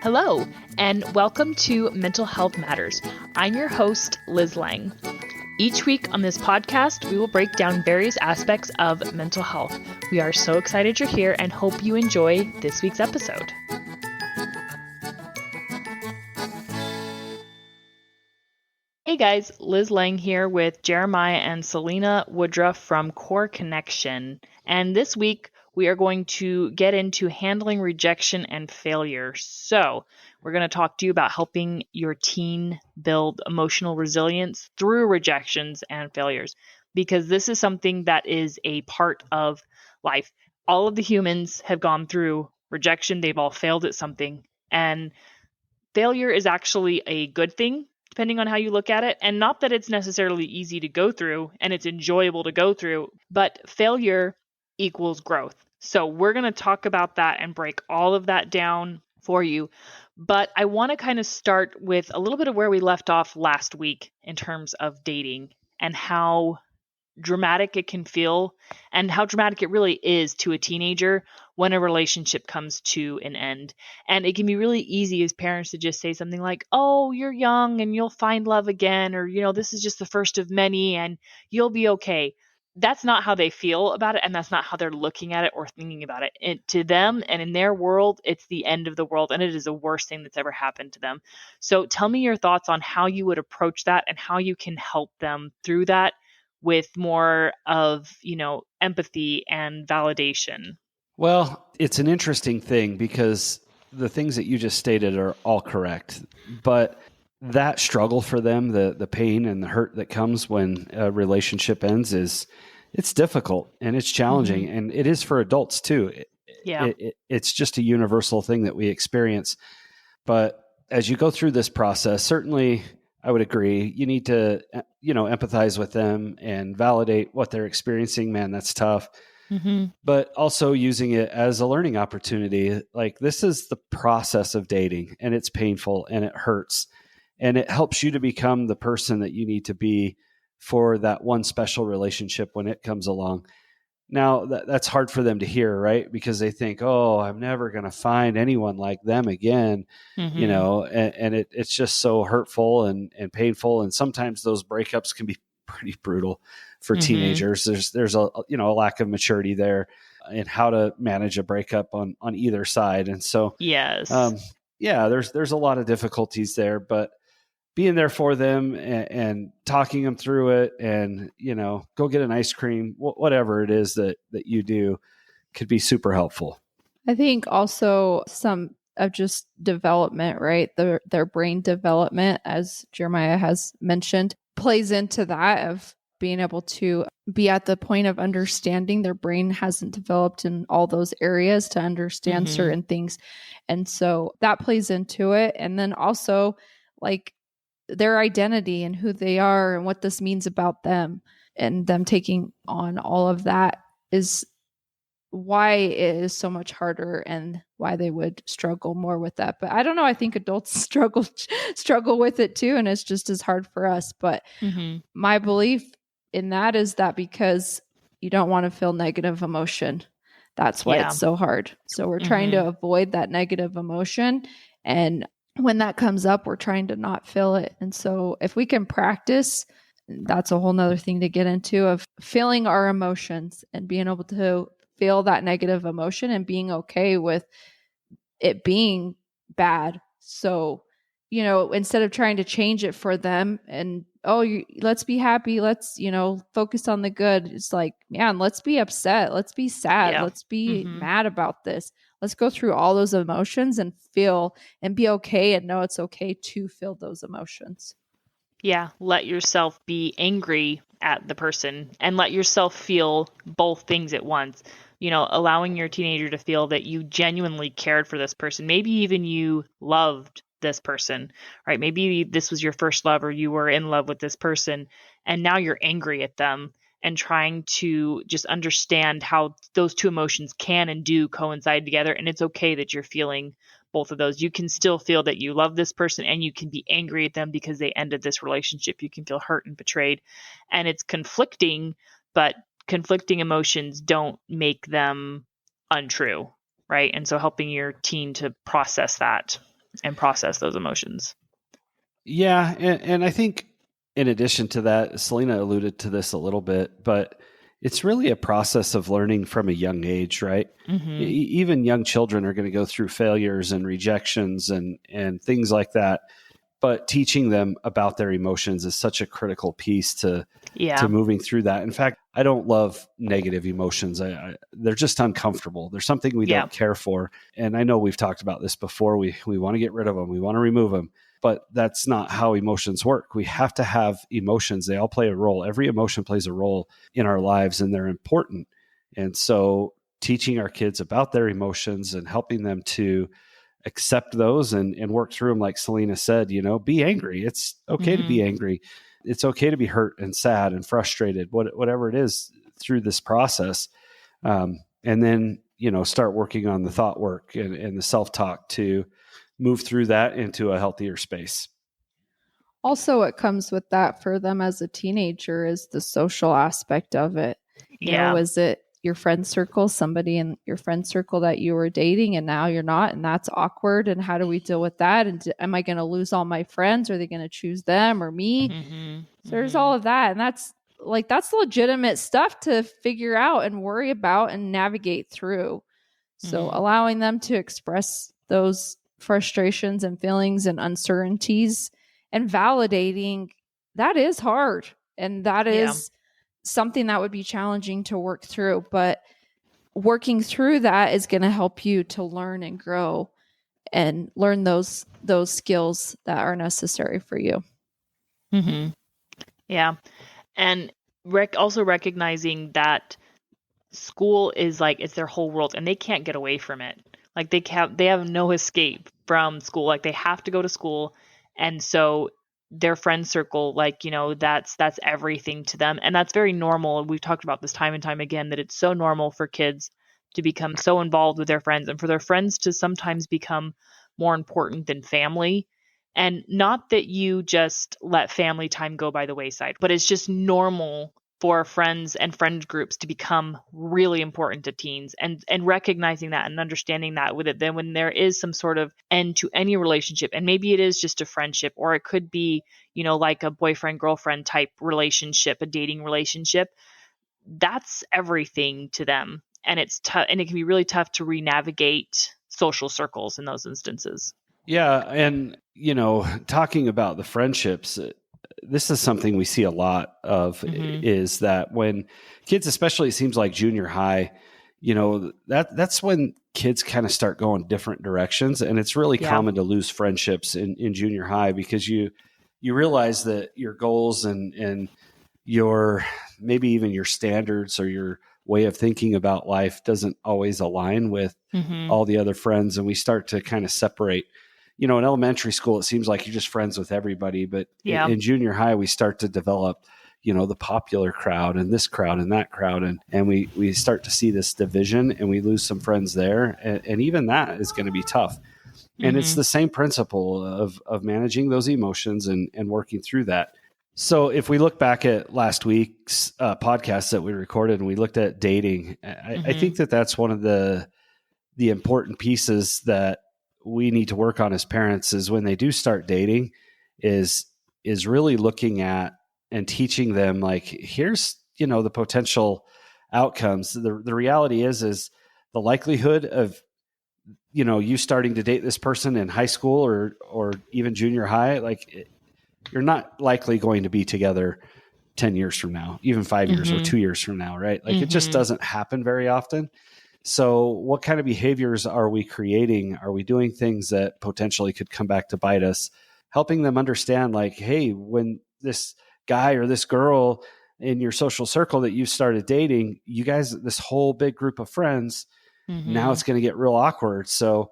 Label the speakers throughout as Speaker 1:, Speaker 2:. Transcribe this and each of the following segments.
Speaker 1: Hello, and welcome to Mental Health Matters. I'm your host, Liz Lang. Each week on this podcast, we will break down various aspects of mental health. We are so excited you're here and hope you enjoy this week's episode. Hey guys, Liz Lang here with Jeremiah and Selena Woodruff from Core Connection. And this week, we are going to get into handling rejection and failure. So, we're going to talk to you about helping your teen build emotional resilience through rejections and failures, because this is something that is a part of life. All of the humans have gone through rejection. They've all failed at something. And failure is actually a good thing, depending on how you look at it. And not that it's necessarily easy to go through and it's enjoyable to go through, but failure equals growth. So we're going to talk about that and break all of that down for you. But I want to kind of start with a little bit of where we left off last week in terms of dating and how dramatic it can feel and how dramatic it really is to a teenager when a relationship comes to an end. And it can be really easy as parents to just say something like, oh, you're young and you'll find love again, or, this is just the first of many and you'll be okay. That's not how they feel about it, and that's not how they're looking at it or thinking about it. To them and in their world, it's the end of the world, and it is the worst thing that's ever happened to them. So tell me your thoughts on how you would approach that and how you can help them through that with more of, empathy and validation.
Speaker 2: Well, it's an interesting thing because the things that you just stated are all correct, but that struggle for them, the pain and the hurt that comes when a relationship ends it's difficult and it's challenging, and it is for adults too.
Speaker 1: Yeah.
Speaker 2: It's just a universal thing that we experience. But as you go through this process, certainly I would agree, you need to, empathize with them and validate what they're experiencing. Man, that's tough. But also using it as a learning opportunity. Like, this is the process of dating, and it's painful and it hurts, and it helps you to become the person that you need to be for that one special relationship when it comes along. Now, that's hard for them to hear, right? Because they think, oh, I'm never going to find anyone like them again, and it's just so hurtful and painful. And sometimes those breakups can be pretty brutal for teenagers. There's a lack of maturity there in how to manage a breakup on either side. And so,
Speaker 1: yes,
Speaker 2: there's a lot of difficulties there, but being there for them and talking them through it, and, go get an ice cream, whatever it is that you do, could be super helpful.
Speaker 3: I think also some of just development, right? Their brain development, as Jeremiah has mentioned, plays into that, of being able to be at the point of understanding. Their brain hasn't developed in all those areas to understand certain things. And so that plays into it. And then also, like, their identity and who they are and what this means about them, and them taking on all of that is why it is so much harder and why they would struggle more with that. But I don't know. I think adults struggle with it too. And it's just as hard for us. But my belief in that is that because you don't want to feel negative emotion, that's why it's so hard. So we're trying to avoid that negative emotion. And when that comes up, we're trying to not feel it. And so if we can practice, that's a whole nother thing to get into, of feeling our emotions and being able to feel that negative emotion and being okay with it being bad. So, instead of trying to change it for them and, let's be happy, let's, focus on the good. It's like, man, let's be upset. Let's be sad. Let's be mad about this. Let's go through all those emotions and feel and be okay, and know it's okay to feel those emotions.
Speaker 1: Yeah. Let yourself be angry at the person and let yourself feel both things at once. Allowing your teenager to feel that you genuinely cared for this person. Maybe even you loved this person, right? Maybe this was your first love, or you were in love with this person, and now you're angry at them, and trying to just understand how those two emotions can and do coincide together. And it's okay that you're feeling both of those. You can still feel that you love this person, and you can be angry at them because they ended this relationship. You can feel hurt and betrayed, and it's conflicting, but conflicting emotions don't make them untrue, right? And so helping your teen to process that. and process those emotions.
Speaker 2: Yeah. And I think in addition to that, Selena alluded to this a little bit, but it's really a process of learning from a young age, right? Even young children are going to go through failures and rejections and things like that. But teaching them about their emotions is such a critical piece to moving through that. In fact, I don't love negative emotions. They're just uncomfortable. They're something we don't care for. And I know we've talked about this before. We want to get rid of them. We want to remove them. But that's not how emotions work. We have to have emotions. They all play a role. Every emotion plays a role in our lives, and they're important. And so teaching our kids about their emotions and helping them to accept those and work through them. Like Selena said, be angry. It's okay to be angry. It's okay to be hurt and sad and frustrated, whatever it is through this process. And then, start working on the thought work and the self-talk to move through that into a healthier space.
Speaker 3: Also, what comes with that for them as a teenager is the social aspect of it. Is it your friend circle, somebody in your friend circle that you were dating and now you're not, and that's awkward? And how do we deal with that? And am I going to lose all my friends? Are they going to choose them or me? So there's all of that. And that's legitimate stuff to figure out and worry about and navigate through. So allowing them to express those frustrations and feelings and uncertainties and validating that is hard. And that is something that would be challenging to work through. But working through that is going to help you to learn and grow and learn those skills that are necessary for you.
Speaker 1: Yeah. And also recognizing that school is like, it's their whole world and they can't get away from it. Like they have no escape from school. Like they have to go to school. And so their friend circle, like, that's everything to them. And that's very normal. We've talked about this time and time again, that it's so normal for kids to become so involved with their friends and for their friends to sometimes become more important than family. And not that you just let family time go by the wayside, but it's just normal for friends and friend groups to become really important to teens, and recognizing that and understanding that with it. Then when there is some sort of end to any relationship, and maybe it is just a friendship, or it could be, like a boyfriend, girlfriend type relationship, a dating relationship, that's everything to them. And it's tough, and it can be really tough to re-navigate social circles in those instances.
Speaker 2: Yeah. And, talking about the friendships, this is something we see a lot of, is that when kids, especially it seems like junior high, that's when kids kind of start going different directions. And it's really common to lose friendships in junior high because you realize that your goals and your, maybe even your standards or your way of thinking about life doesn't always align with all the other friends. And we start to kind of separate. In elementary school, it seems like you're just friends with everybody. But in junior high, we start to develop, the popular crowd and this crowd and that crowd. And we start to see this division and we lose some friends there. And even that is going to be tough. And it's the same principle of managing those emotions and working through that. So if we look back at last week's podcast that we recorded and we looked at dating, I think that's one of the important pieces that we need to work on as parents is when they do start dating is really looking at and teaching them, like, here's, the potential outcomes. The reality is the likelihood of, you starting to date this person in high school or even junior high, like you're not likely going to be together 10 years from now, even 5 years or 2 years from now. Right. Like it just doesn't happen very often. So what kind of behaviors are we creating? Are we doing things that potentially could come back to bite us? Helping them understand, like, hey, when this guy or this girl in your social circle that you started dating, you guys, this whole big group of friends, now it's going to get real awkward. So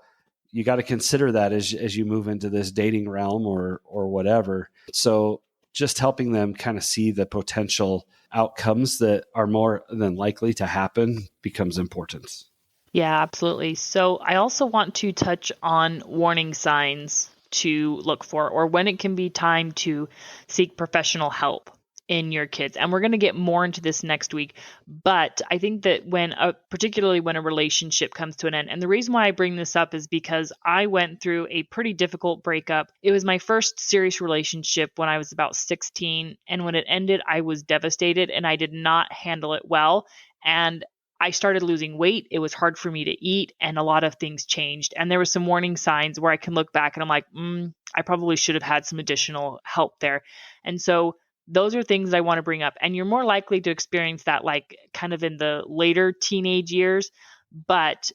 Speaker 2: you got to consider that as you move into this dating realm or whatever. So just helping them kind of see the potential outcomes that are more than likely to happen becomes important.
Speaker 1: Yeah, absolutely. So I also want to touch on warning signs to look for, or when it can be time to seek professional help in your kids. And we're going to get more into this next week. But I think that particularly when a relationship comes to an end, and the reason why I bring this up is because I went through a pretty difficult breakup. It was my first serious relationship when I was about 16. And when it ended, I was devastated and I did not handle it well. And I started losing weight. It was hard for me to eat and a lot of things changed. And there were some warning signs where I can look back and I'm like, I probably should have had some additional help there. And so those are things I want to bring up. And you're more likely to experience that like kind of in the later teenage years. But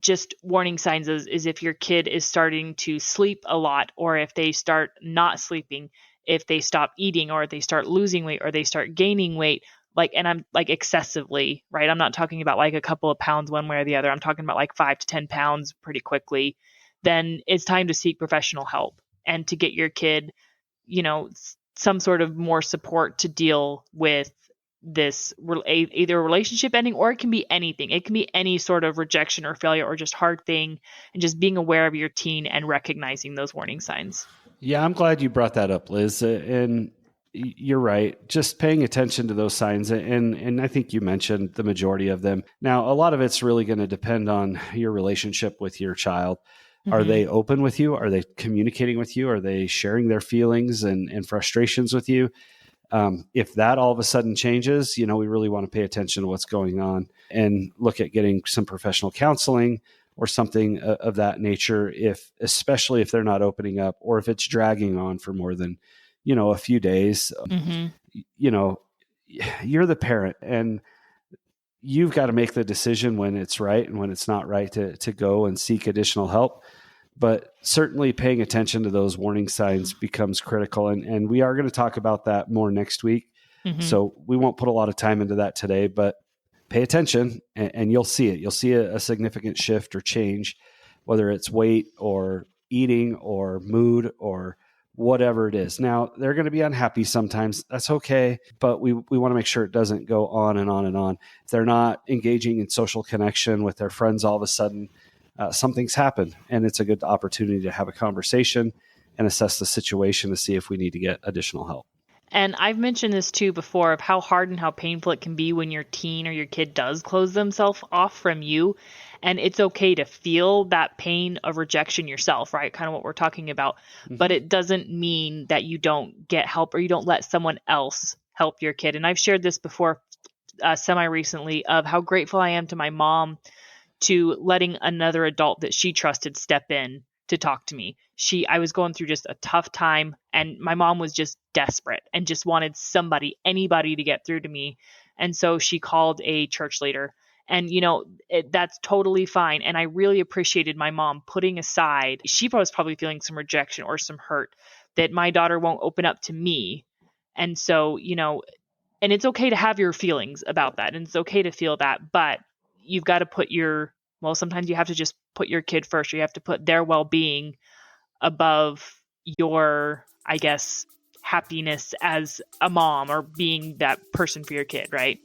Speaker 1: just warning signs is if your kid is starting to sleep a lot, or if they start not sleeping, if they stop eating, or if they start losing weight, or they start gaining weight, like, and I'm like excessively, right? I'm not talking about like a couple of pounds one way or the other. I'm talking about like 5 to 10 pounds pretty quickly. Then it's time to seek professional help and to get your kid, some sort of more support to deal with this, either a relationship ending, or it can be anything. It can be any sort of rejection or failure or just hard thing, and just being aware of your teen and recognizing those warning signs.
Speaker 2: Yeah, I'm glad you brought that up, Liz. And you're right. Just paying attention to those signs. And I think you mentioned the majority of them. Now, a lot of it's really going to depend on your relationship with your child. Are they open with you? Are they communicating with you? Are they sharing their feelings and frustrations with you? If that all of a sudden changes, we really want to pay attention to what's going on and look at getting some professional counseling or something of that nature, especially if they're not opening up, or if it's dragging on for more than, a few days. You're the parent, and you've got to make the decision when it's right and when it's not right to go and seek additional help. But certainly paying attention to those warning signs becomes critical. And we are going to talk about that more next week. So we won't put a lot of time into that today, but pay attention and you'll see it. You'll see a significant shift or change, whether it's weight or eating or mood or whatever it is. Now, they're going to be unhappy sometimes. That's okay. But we want to make sure it doesn't go on and on and on. If they're not engaging in social connection with their friends all of a sudden, something's happened, and it's a good opportunity to have a conversation and assess the situation to see if we need to get additional help.
Speaker 1: And I've mentioned this too before, of how hard and how painful it can be when your teen or your kid does close themselves off from you. And it's okay to feel that pain of rejection yourself, right? Kind of what we're talking about. But it doesn't mean that you don't get help or you don't let someone else help your kid. And I've shared this before semi-recently of how grateful I am to my mom to letting another adult that she trusted step in to talk to me. I was going through just a tough time, and my mom was just desperate and just wanted anybody to get through to me. And so she called a church leader, and that's totally fine. And I really appreciated my mom putting aside, she was probably feeling some rejection or some hurt that my daughter won't open up to me. And so, and it's okay to have your feelings about that, and it's okay to feel that, but you've got to sometimes you have to just put your kid first, or you have to put their well-being above your, I guess, happiness as a mom or being that person for your kid, right?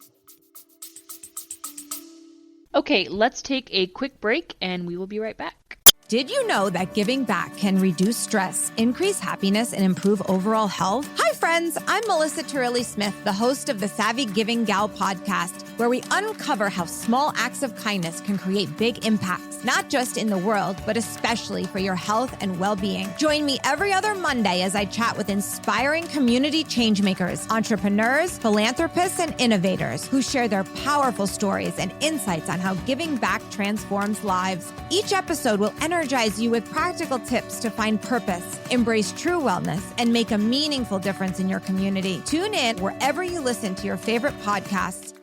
Speaker 1: Okay, let's take a quick break and we will be right back.
Speaker 4: Did you know that giving back can reduce stress, increase happiness, and improve overall health? Hi, friends. I'm Melissa Turley-Smith, the host of the Savvy Giving Gal podcast, where we uncover how small acts of kindness can create big impacts, not just in the world, but especially for your health and well-being. Join me every other Monday as I chat with inspiring community changemakers, entrepreneurs, philanthropists, and innovators who share their powerful stories and insights on how giving back transforms lives. Each episode will energize you with practical tips to find purpose, embrace true wellness, and make a meaningful difference in your community. Tune in wherever you listen to your favorite podcasts.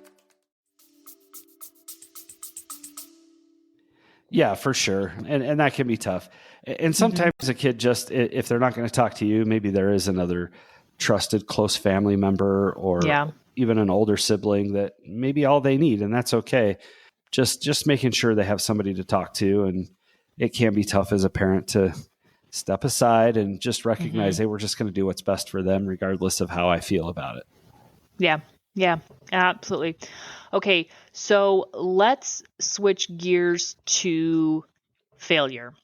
Speaker 2: Yeah, for sure. And that can be tough. And sometimes a kid just, if they're not going to talk to you, maybe there is another trusted close family member or even an older sibling that maybe all they need, and that's okay. Just making sure they have somebody to talk to. And it can be tough as a parent to step aside and just recognize, hey, we're just going to do what's best for them, regardless of how I feel about it.
Speaker 1: Yeah, absolutely. Okay, so let's switch gears to failure.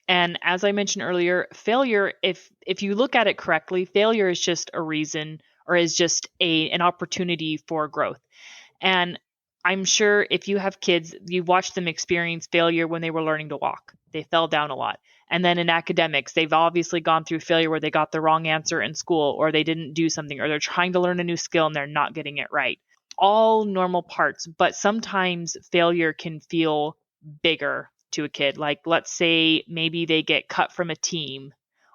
Speaker 1: And as I mentioned earlier, failure, if you look at it correctly, failure is just a reason or is just an opportunity for growth. And I'm sure if you have kids, you watch them experience failure when they were learning to walk. They fell down a lot. And then in academics, they've obviously gone through failure where they got the wrong answer in school, or they didn't do something, or they're trying to learn a new skill and they're not getting it right. All normal parts, but sometimes failure can feel bigger to a kid. Like, let's say maybe they get cut from a team,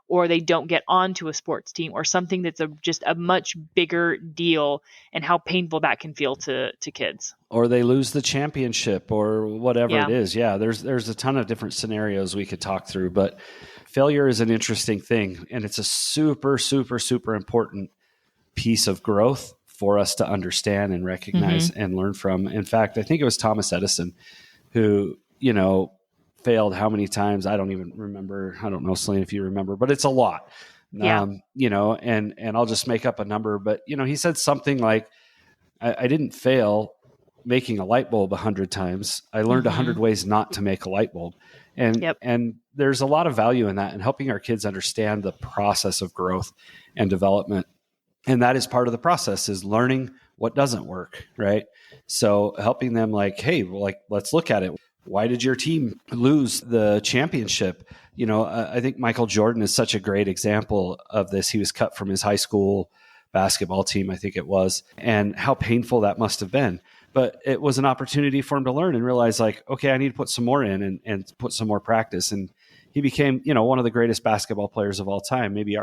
Speaker 1: or they don't get onto a sports team, or something that's just a much bigger deal, and how painful that can feel to kids.
Speaker 2: Or they lose the championship or whatever it is. Yeah, there's a ton of different scenarios we could talk through, but failure is an interesting thing, and it's a super, super, super important piece of growth for us to understand and recognize and learn from. In fact, I think it was Thomas Edison who, failed how many times? I don't even remember. I don't know, Celine, if you remember, but it's a lot.
Speaker 1: Yeah.
Speaker 2: And I'll just make up a number, but he said something like, I didn't fail making a light bulb 100 times. I learned 100 ways not to make a light bulb. And there's a lot of value in that, and helping our kids understand the process of growth and development. And that is part of the process, is learning what doesn't work. Right. So helping them hey, let's look at it. Why did your team lose the championship? I think Michael Jordan is such a great example of this. He was cut from his high school basketball team, I think it was, and how painful that must have been. But it was an opportunity for him to learn and realize okay, I need to put some more in and put some more practice. And he became, one of the greatest basketball players of all time, maybe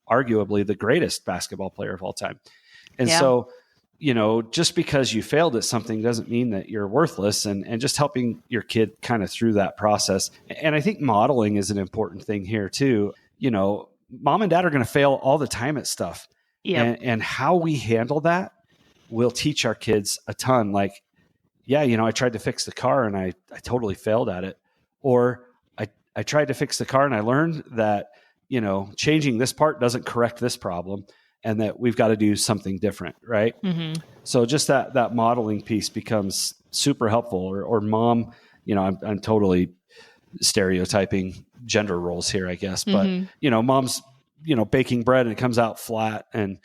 Speaker 2: arguably the greatest basketball player of all time. And so, just because you failed at something doesn't mean that you're worthless, and just helping your kid kind of through that process. And I think modeling is an important thing here too. Mom and dad are going to fail all the time at stuff.
Speaker 1: Yeah.
Speaker 2: And how we handle that will teach our kids a ton. I tried to fix the car and I totally failed at it. Or I tried to fix the car and I learned that, changing this part doesn't correct this problem, and that we've got to do something different. Right.
Speaker 1: Mm-hmm.
Speaker 2: So just that modeling piece becomes super helpful. Or mom, I'm totally stereotyping gender roles here, I guess, but mom's, baking bread and it comes out flat and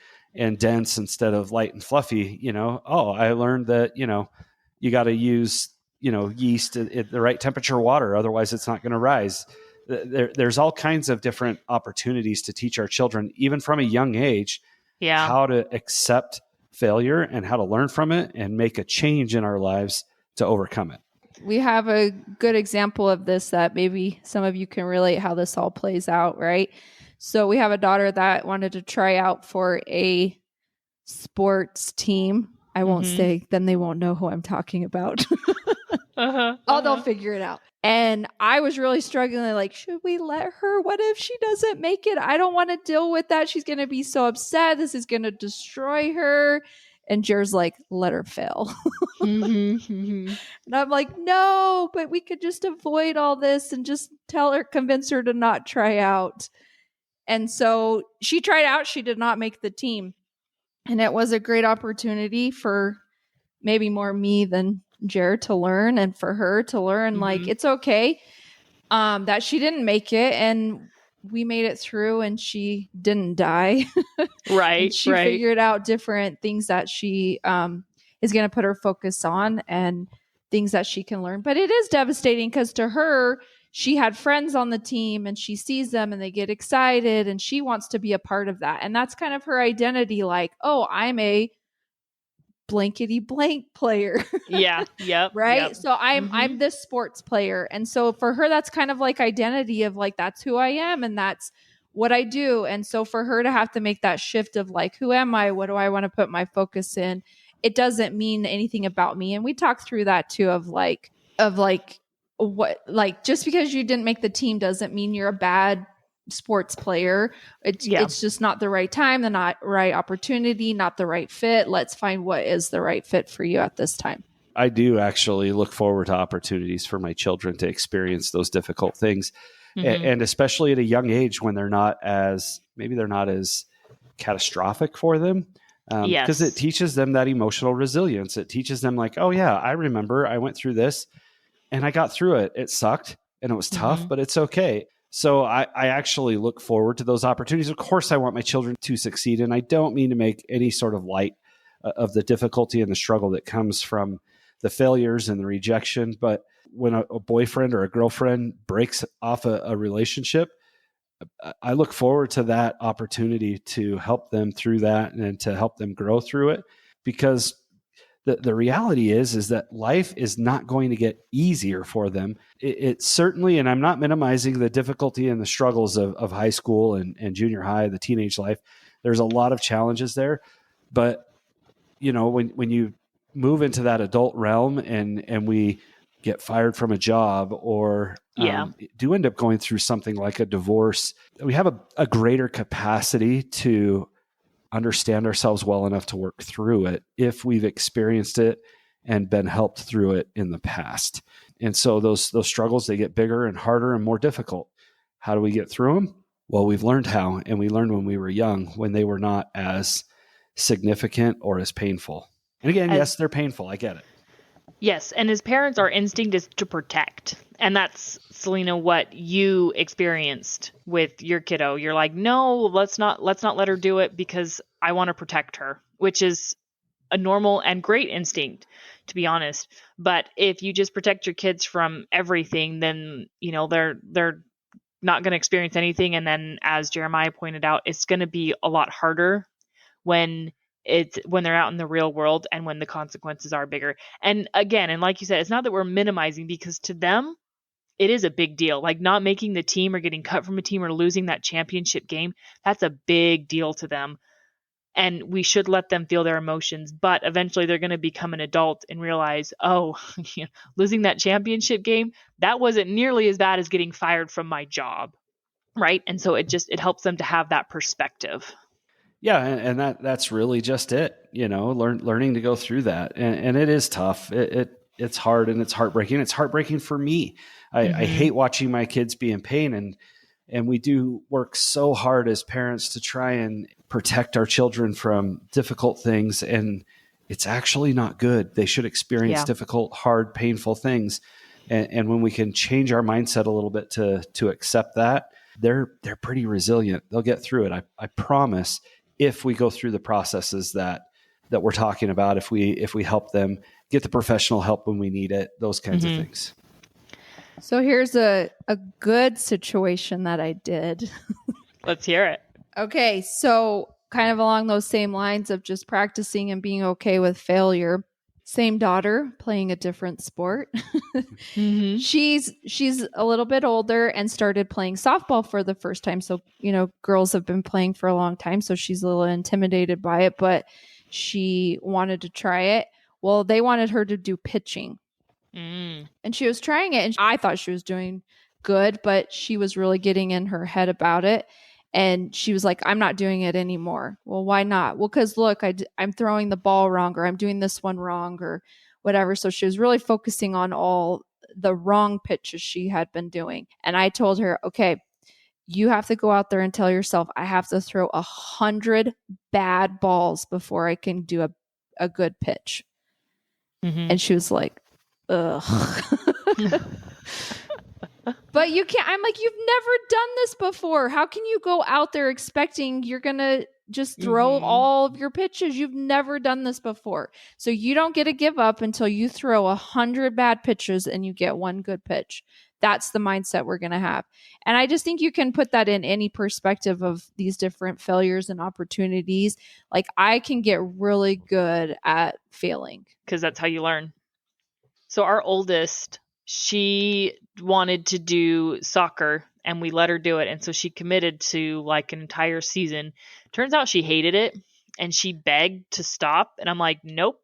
Speaker 2: dense instead of light and fluffy. I learned that, you got to use, yeast at the right temperature water. Otherwise it's not going to rise. There's all kinds of different opportunities to teach our children, even from a young age, how to accept failure and how to learn from it and make a change in our lives to overcome it.
Speaker 3: We have a good example of this that maybe some of you can relate how this all plays out, right? So we have a daughter that wanted to try out for a sports team. I won't say, then they won't know who I'm talking about. They'll figure it out. And I was really struggling, should we let her? What if she doesn't make it? I don't want to deal with that. She's going to be so upset. This is going to destroy her. And Jer's like, let her fail. And I'm like, no, but we could just avoid all this and just convince her to not try out. And so she tried out. She did not make the team. And it was a great opportunity for maybe more me than Jer to learn, and for her to learn, it's okay that she didn't make it, and we made it through, and she didn't die.
Speaker 1: Right.
Speaker 3: She figured out different things that she is going to put her focus on, and things that she can learn. But it is devastating because to her, she had friends on the team and she sees them and they get excited and she wants to be a part of that. And that's kind of her identity. I'm a blankety blank player.
Speaker 1: Yeah. Yep.
Speaker 3: Right.
Speaker 1: Yep.
Speaker 3: So I'm this sports player. And so for her, that's kind of identity of that's who I am and that's what I do. And so for her to have to make that shift of who am I? What do I want to put my focus in? It doesn't mean anything about me. And we talked through that too of what, just because you didn't make the team doesn't mean you're a bad sports player. It's just not the right time, the not right opportunity, not the right fit. Let's find what is the right fit for you at this time.
Speaker 2: I do actually look forward to opportunities for my children to experience those difficult things. And especially at a young age when they're not as catastrophic for them. Because it teaches them that emotional resilience. It teaches them oh yeah, I remember I went through this and I got through it. It sucked and it was tough, but it's okay. So I actually look forward to those opportunities. Of course, I want my children to succeed, and I don't mean to make any sort of light of the difficulty and the struggle that comes from the failures and the rejection. But when a boyfriend or a girlfriend breaks off a relationship, I look forward to that opportunity to help them through that and to help them grow through it, because the reality is that life is not going to get easier for them. It certainly, and I'm not minimizing the difficulty and the struggles of high school and junior high, the teenage life. There's a lot of challenges there. But, when you move into that adult realm and we get fired from a job or do end up going through something like a divorce, we have a greater capacity to understand ourselves well enough to work through it if we've experienced it and been helped through it in the past. And so those struggles, they get bigger and harder and more difficult. How do we get through them? Well, we've learned how, and we learned when we were young, when they were not as significant or as painful. And again, yes, they're painful. I get it.
Speaker 1: Yes, and as parents, our instinct is to protect. And that's, Selena, what you experienced with your kiddo. You're like, no, let's not let her do it because I want to protect her, which is a normal and great instinct, to be honest. But if you just protect your kids from everything, then, they're not going to experience anything. And then, as Jeremiah pointed out, it's going to be a lot harder when they're out in the real world and when the consequences are bigger. And again, and like you said, it's not that we're minimizing, because to them, it is a big deal. Like not making the team or getting cut from a team or losing that championship game, that's a big deal to them. And we should let them feel their emotions, but eventually they're going to become an adult and realize, losing that championship game, that wasn't nearly as bad as getting fired from my job. Right. And so it helps them to have that perspective.
Speaker 2: Yeah, and that's really just it, learning to go through that, and it is tough. It's hard and it's heartbreaking. It's heartbreaking for me. I hate watching my kids be in pain, and we do work so hard as parents to try and protect our children from difficult things, and it's actually not good. They should experience difficult, hard, painful things, and when we can change our mindset a little bit to accept that, they're pretty resilient. They'll get through it. I promise. If we go through the processes that we're talking about, if we help them get the professional help when we need it, those kinds of things.
Speaker 3: So here's a good situation that I did.
Speaker 1: Let's hear it.
Speaker 3: Okay, so kind of along those same lines of just practicing and being okay with failure. Same daughter playing a different sport. She's a little bit older and started playing softball for the first time. So, girls have been playing for a long time. So she's a little intimidated by it, but she wanted to try it. Well, they wanted her to do pitching. And she was trying it. And I thought she was doing good, but she was really getting in her head about it. And she was like, I'm not doing it anymore. Well, why not? Well, because look, I'm throwing the ball wrong, or I'm doing this one wrong, or whatever. So she was really focusing on all the wrong pitches she had been doing. And I told her, okay, you have to go out there and tell yourself, I have to throw 100 bad balls before I can do a good pitch. And she was like, ugh. But you can't. I'm like, you've never done this before. How can you go out there expecting you're going to just throw all of your pitches? You've never done this before. So you don't get to give up until you throw 100 bad pitches and you get one good pitch. That's the mindset we're going to have. And I just think you can put that in any perspective of these different failures and opportunities. Like I can get really good at failing.
Speaker 1: Because that's how you learn. So our oldest, she wanted to do soccer and we let her do it. And so she committed to like an entire season. Turns out she hated it and she begged to stop. And I'm like, nope,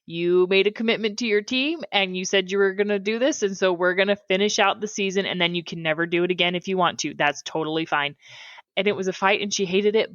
Speaker 1: you made a commitment to your team and you said you were going to do this. And so we're going to finish out the season and then you can never do it again if you want to. That's totally fine. And it was a fight and she hated it.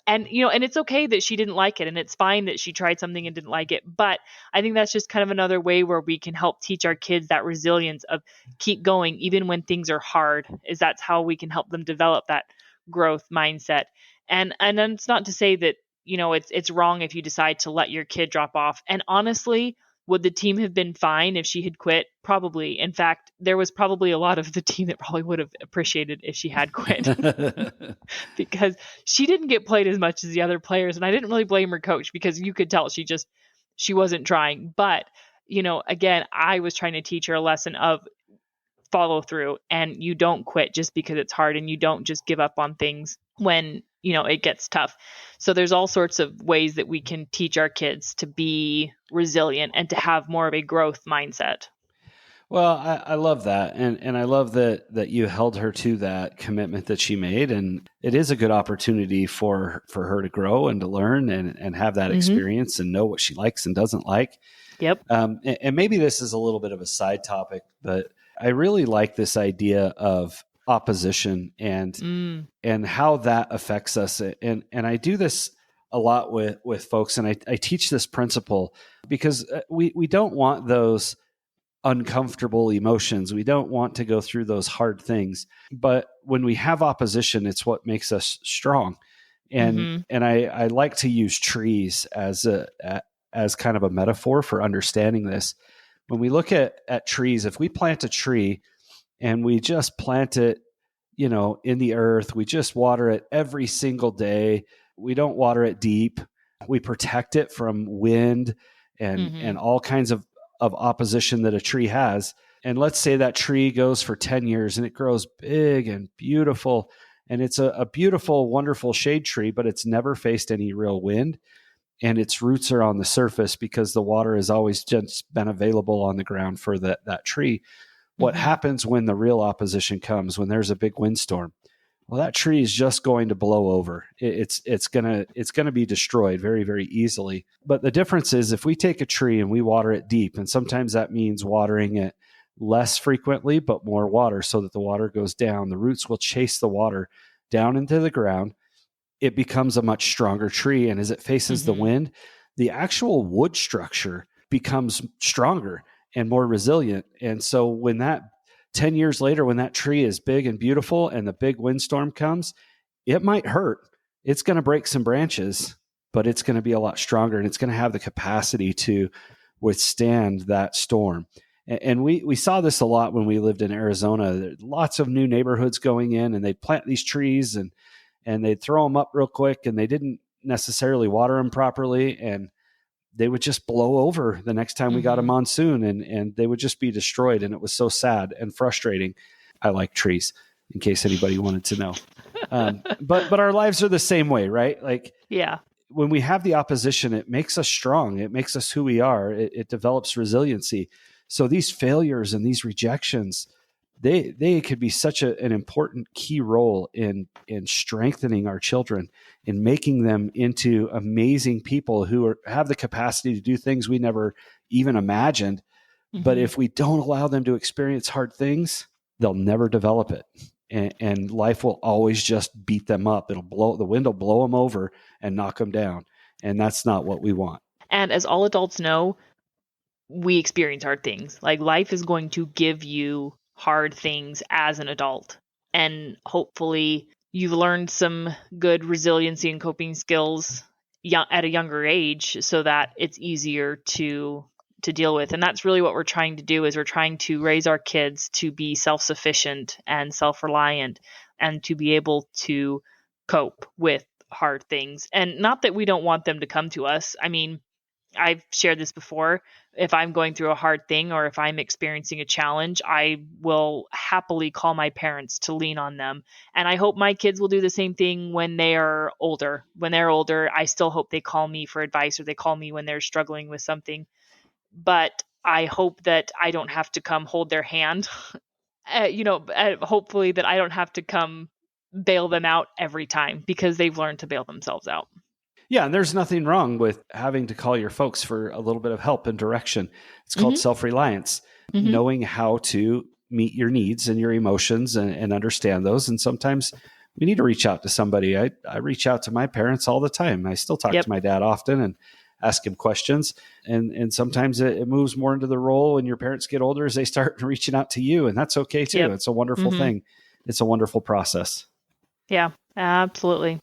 Speaker 1: And, and it's okay that she didn't like it and it's fine that she tried something and didn't like it. But I think that's just kind of another way where we can help teach our kids that resilience of keep going, even when things are hard, is that's how we can help them develop that growth mindset. And then it's not to say that, it's wrong if you decide to let your kid drop off. And honestly, Would the team have been fine if she had quit? Probably. In fact, there was probably a lot of the team that probably would have appreciated if she had quit because she didn't get played as much as the other players. And I didn't really blame her coach because you could tell she wasn't trying. But, again, I was trying to teach her a lesson of follow through, and you don't quit just because it's hard, and you don't just give up on things when it gets tough. So there's all sorts of ways that we can teach our kids to be resilient and to have more of a growth mindset.
Speaker 2: Well, I love that. And I love that you held her to that commitment that she made. And it is a good opportunity for her to grow and to learn and have that experience and know what she likes and doesn't like.
Speaker 1: Yep.
Speaker 2: And maybe this is a little bit of a side topic, but I really like this idea of opposition and how that affects us. And I do this a lot with folks, and I teach this principle because we don't want those uncomfortable emotions. We don't want to go through those hard things. But when we have opposition, it's what makes us strong. And I like to use trees as kind of a metaphor for understanding this. When we look at trees, if we plant a tree and we just plant it, in the earth, we just water it every single day. We don't water it deep. We protect it from wind and all kinds of opposition that a tree has. And let's say that tree goes for 10 years and it grows big and beautiful. And it's a beautiful, wonderful shade tree, but it's never faced any real wind. And its roots are on the surface because the water has always just been available on the ground for that tree. What happens when the real opposition comes, when there's a big windstorm? Well, that tree is just going to blow over. It's gonna be destroyed very, very easily. But the difference is if we take a tree and we water it deep, and sometimes that means watering it less frequently, but more water so that the water goes down. The roots will chase the water down into the ground. It becomes a much stronger tree. And as it faces the wind, the actual wood structure becomes stronger and more resilient. And so when that 10 years later, when that tree is big and beautiful and the big windstorm comes, it might hurt. It's going to break some branches, but it's going to be a lot stronger and it's going to have the capacity to withstand that storm. And we saw this a lot when we lived in Arizona. There's lots of new neighborhoods going in, and they'd plant these trees and they'd throw them up real quick, and they didn't necessarily water them properly, and they would just blow over the next time we got a monsoon, and they would just be destroyed. And it was so sad and frustrating. I like trees, in case anybody wanted to know. But our lives are the same way, right? Like,
Speaker 1: yeah.
Speaker 2: When we have the opposition, it makes us strong. It makes us who we are. It develops resiliency. So these failures and these rejections, they could be such an important key role in strengthening our children, in making them into amazing people who have the capacity to do things we never even imagined. But if we don't allow them to experience hard things, they'll never develop it. And life will always just beat them up. The wind will blow them over and knock them down. And that's not what we want.
Speaker 1: And as all adults know, we experience hard things. Like, life is going to give you hard things as an adult. And hopefully you've learned some good resiliency and coping skills at a younger age so that it's easier to deal with. And that's really what we're trying to do, is we're trying to raise our kids to be self-sufficient and self-reliant and to be able to cope with hard things. And not that we don't want them to come to us. I mean, I've shared this before. If I'm going through a hard thing or if I'm experiencing a challenge, I will happily call my parents to lean on them. And I hope my kids will do the same thing when they are older. When they're older, I still hope they call me for advice, or they call me when they're struggling with something. But I hope that I don't have to come hold their hand. Hopefully that I don't have to come bail them out every time, because they've learned to bail themselves out.
Speaker 2: Yeah, and there's nothing wrong with having to call your folks for a little bit of help and direction. It's called self-reliance, knowing how to meet your needs and your emotions and understand those. And sometimes we need to reach out to somebody. I reach out to my parents all the time. I still talk to my dad often and ask him questions. And sometimes it moves more into the role when your parents get older as they start reaching out to you. And that's okay too. It's a wonderful thing. It's a wonderful process.
Speaker 1: Yeah, absolutely.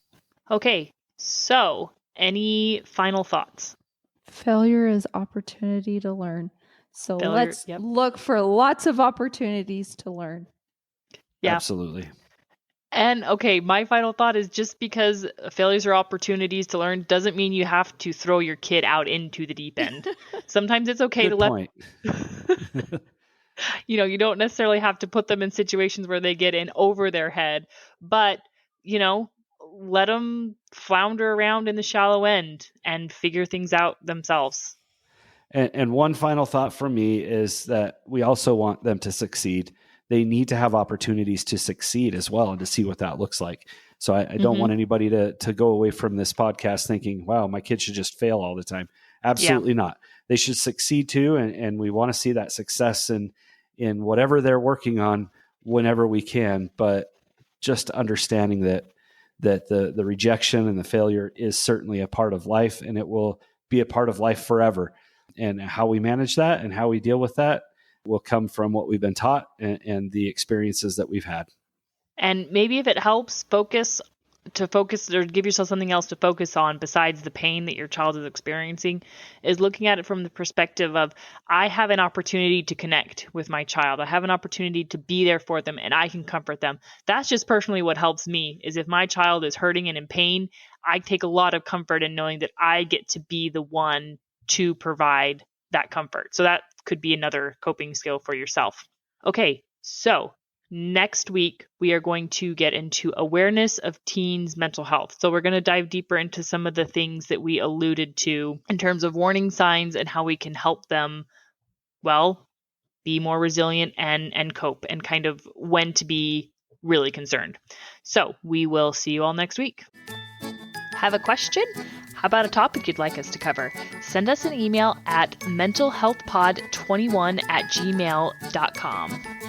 Speaker 1: Okay. So, any final thoughts?
Speaker 3: Failure is opportunity to learn. So
Speaker 1: Failure,
Speaker 3: let's
Speaker 1: yep.
Speaker 3: look for lots of opportunities to learn.
Speaker 1: Yeah.
Speaker 2: Absolutely.
Speaker 1: And okay, my final thought is just because failures are opportunities to learn doesn't mean you have to throw your kid out into the deep end. Sometimes it's okay to
Speaker 2: Good point.
Speaker 1: you don't necessarily have to put them in situations where they get in over their head, but, let them flounder around in the shallow end and figure things out themselves.
Speaker 2: And one final thought from me is that we also want them to succeed. They need to have opportunities to succeed as well and to see what that looks like. So I don't want anybody to go away from this podcast thinking, wow, my kid should just fail all the time. Absolutely not. They should succeed too. And we want to see that success in whatever they're working on whenever we can. But just understanding that the rejection and the failure is certainly a part of life, and it will be a part of life forever. And how we manage that and how we deal with that will come from what we've been taught and the experiences that we've had.
Speaker 1: And maybe if it helps, focus or give yourself something else to focus on besides the pain that your child is experiencing, is looking at it from the perspective of, I have an opportunity to connect with my child. I have an opportunity to be there for them and I can comfort them. That's just personally what helps me, is if my child is hurting and in pain, I take a lot of comfort in knowing that I get to be the one to provide that comfort. So that could be another coping skill for yourself. Okay, so next week, we are going to get into awareness of teens' mental health. So we're going to dive deeper into some of the things that we alluded to in terms of warning signs and how we can help them, be more resilient and cope, and kind of when to be really concerned. So we will see you all next week. Have a question? How about a topic you'd like us to cover? Send us an email at mentalhealthpod21@gmail.com.